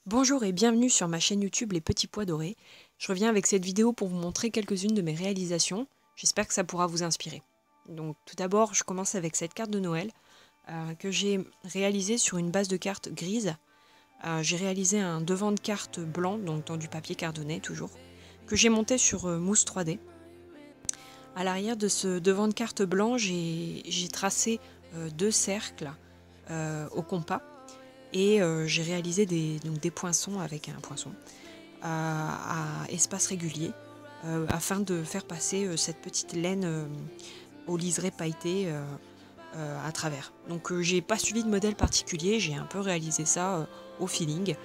Bonjour et bienvenue sur ma chaîne YouTube Les Petits Pois Dorés. Je reviens avec cette vidéo pour vous montrer quelques-unes de mes réalisations. J'espère que ça pourra vous inspirer. Donc tout d'abord, je commence avec cette carte de Noël que j'ai réalisée sur une base de cartes grise. J'ai réalisé un devant de carte blanc, donc dans du papier cardonné toujours, que j'ai monté sur mousse 3D. À l'arrière de ce devant de carte blanc, j'ai tracé deux cercles au compas. Et j'ai réalisé des poinçons avec un poinçon à espace régulier afin de faire passer cette petite laine au liseré pailleté à travers. Donc j'ai pas suivi de modèle particulier, j'ai un peu réalisé ça au feeling.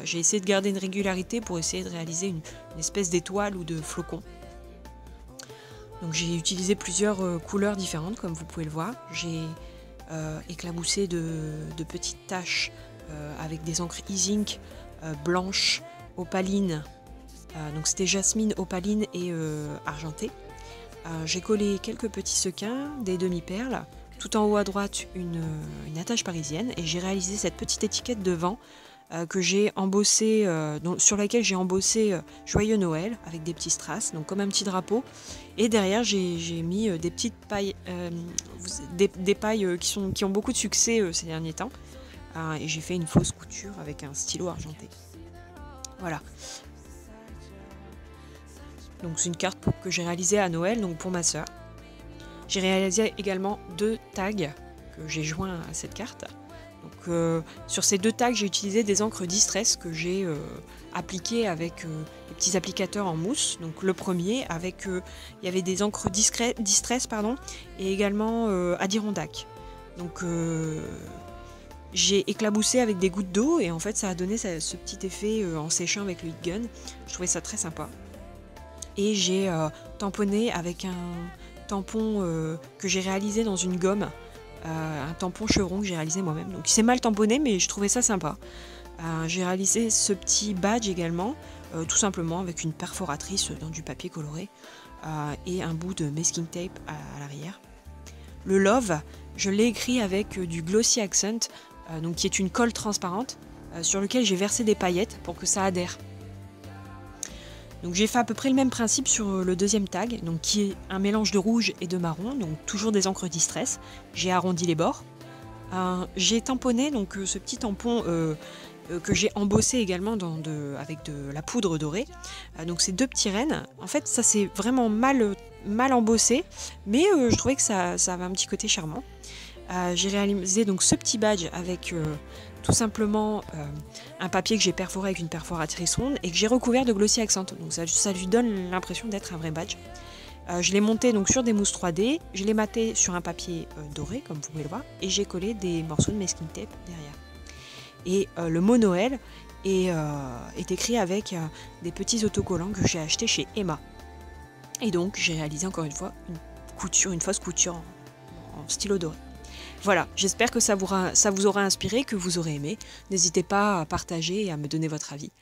J'ai essayé de garder une régularité pour essayer de réaliser une espèce d'étoile ou de flocon. Donc j'ai utilisé plusieurs couleurs différentes comme vous pouvez le voir. J'ai éclaboussé de petites taches avec des encres e-zinc blanches, opalines. Donc c'était jasmine, opaline et argenté. J'ai collé quelques petits sequins, des demi-perles. Tout en haut à droite, une attache parisienne. Et j'ai réalisé cette petite étiquette devant que j'ai embossée, sur laquelle j'ai embossé Joyeux Noël avec des petits strass, donc comme un petit drapeau. Et derrière, j'ai mis des petites pailles, des pailles qui ont beaucoup de succès ces derniers temps. Et j'ai fait une fausse couture avec un stylo argenté. Voilà. Donc c'est une carte que j'ai réalisée à Noël, donc pour ma sœur. J'ai réalisé également deux tags que j'ai joints à cette carte. Donc sur ces deux tags, j'ai utilisé des encres Distress que j'ai appliquées avec des petits applicateurs en mousse. Donc le premier, avec il y avait des encres Distress et également Adirondack. Donc j'ai éclaboussé avec des gouttes d'eau et en fait ça a donné ce petit effet en séchant avec le heat gun. Je trouvais ça très sympa. Et j'ai tamponné avec un tampon que j'ai réalisé dans une gomme. Un tampon chevron que j'ai réalisé moi-même. Donc il s'est mal tamponné mais je trouvais ça sympa. J'ai réalisé ce petit badge également, tout simplement avec une perforatrice dans du papier coloré et un bout de masking tape à l'arrière. Le Love, je l'ai écrit avec du Glossy Accent, donc qui est une colle transparente sur lequel j'ai versé des paillettes pour que ça adhère. Donc j'ai fait à peu près le même principe sur le deuxième tag, donc qui est un mélange de rouge et de marron, donc toujours des encres Distress. J'ai arrondi les bords. J'ai tamponné donc ce petit tampon que j'ai embossé également avec de la poudre dorée. Donc ces deux petits rennes. En fait ça c'est vraiment mal embossé, mais je trouvais que ça avait un petit côté charmant. J'ai réalisé donc ce petit badge avec tout simplement un papier que j'ai perforé avec une perforatrice ronde et que j'ai recouvert de Glossy Accent. Donc ça lui donne l'impression d'être un vrai badge. Je l'ai monté donc sur des mousses 3D, je l'ai maté sur un papier doré comme vous pouvez le voir et j'ai collé des morceaux de masking tape derrière. Et le mot Noël est écrit avec des petits autocollants que j'ai achetés chez Emma. Et donc j'ai réalisé encore une fois une fausse couture en stylo doré. Voilà, j'espère que ça vous aura inspiré, que vous aurez aimé. N'hésitez pas à partager et à me donner votre avis.